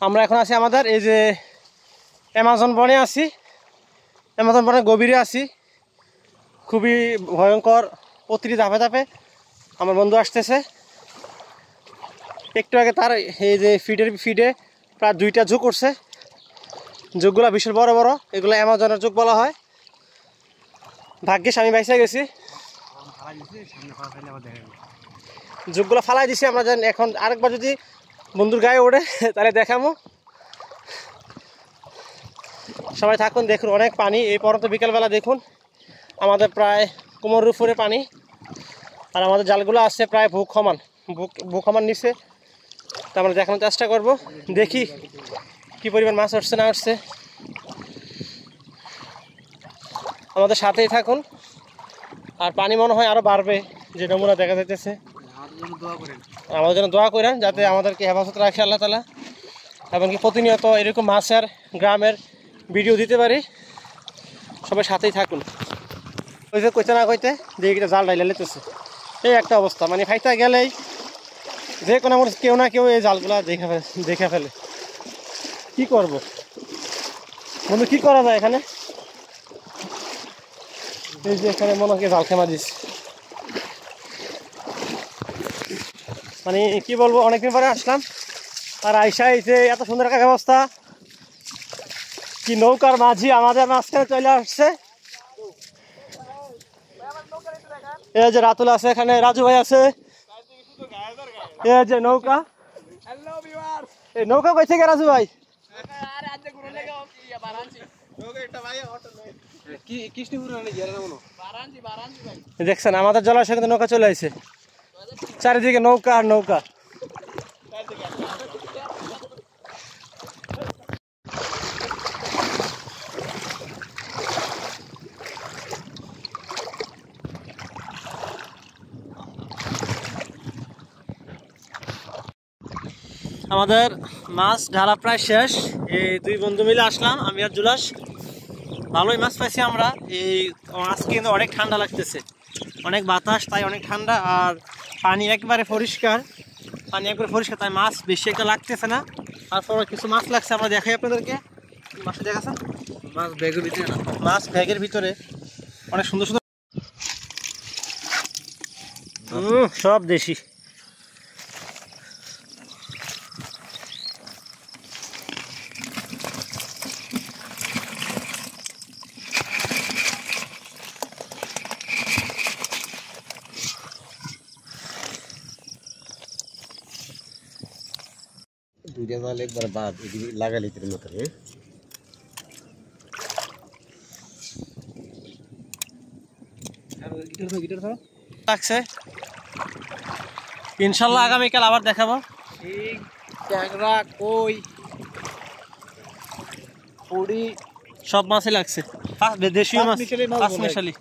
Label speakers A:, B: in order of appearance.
A: আমরা এখন আছি আমাদের এই যে অ্যামাজন বনে আছি, অ্যামাজন বনে গভীরে আছি, খুবই ভয়ঙ্কর প্রতিটি ধাপে ধাপে আমার বন্ধু আসতেছে। একটু আগে তার এই যে ফিডে প্রায় 2টা ঝোঁক উঠছে, ঝোঁকগুলো বিশাল বড় বড়, এগুলো অ্যামাজনের ঝোঁক বলা হয়। ভাগ্যিস আমি বাইসে গেছি, ঝোঁকগুলো ফালাই দিছি আমরা। যেন এখন আরেকবার যদি বন্ধুর গায়ে ওঠে তাহলে দেখাবো। সবাই থাকুন, দেখুন অনেক পানি এই পর্যন্ত। বিকালবেলা দেখুন আমাদের প্রায় কোমরের উপরে পানি, আর আমাদের জালগুলো আসছে প্রায় বুক সমান নিচে। তা আমরা দেখানোর চেষ্টা করব, দেখি কি পরিমাণ মাছ উঠছে না উঠছে। আমাদের সাথেই থাকুন, আর পানি মনে হয় আরও বাড়বে যে নমুনা দেখা যাইতেছে। আমাদের জন্য দোয়া করেন যাতে আমাদেরকে হেফাজত রাখে আল্লাহ তাআলা, এবং কি প্রতিনিয়ত এরকম মাছের গ্রামের ভিডিও দিতে পারি। সবাই সাথেই থাকুন। ওই যে কইতে না কইতে দেখি জাল ডাইলে লেতেছে, এই একটা অবস্থা। মানে ফাইতে গেলেই যে কোনো কেউ না কেউ এই জালগুলা দেখে ফেলে। কি করব বন্ধু, কি করা যায় এখানে? এই যে এখানে মনে হয় জাল খেমা দিস। মানে কি বলবো, অনেকদিন পরে আসলাম, আর আইসা এই যে এত সুন্দর একটা ব্যবস্থা, কি নৌকার মাঝি আমাদের মাঝখানে চলে আসছে। এই যে রাতুল আছে, এখানে রাজু ভাই আছে, এই যে নৌকা। এই নৌকা কই থেকে রাজু ভাই? দেখছেন আমাদের জলাশয় কিন্তু নৌকা চলে আসছে, চারিদিকে নৌকা আর নৌকা। আমাদের মাছ ঢালা প্রায় শেষ। এই 2 বন্ধু মিলে আসলাম, আমি আর জুলাস। ভালোই মাছ পাইছি আমরা। এই মাছ কিন্তু অনেক ঠান্ডা লাগতেছে, অনেক বাতাস, তাই অনেক ঠান্ডা। আর পানি একবারে পরিষ্কার, তাই মাছ বেশি একটা লাগতেছে না। তারপর কিছু মাছ লাগছে, আমরা দেখাই আপনাদেরকে। মাছ দেখাচ্ছেন, মাছ ব্যাগের ভিতরে অনেক সুন্দর সুন্দর, সব দেশি।
B: দুইটা জাল একবার বাদ লাগালি মতো
A: লাগছে। ইনশাল্লাহ আগামীকাল আবার দেখাবো। ট্যাংরা, কই, পুরি সব মাছই লাগছে, দেশীয় মাছ, পাঁচমিশালি।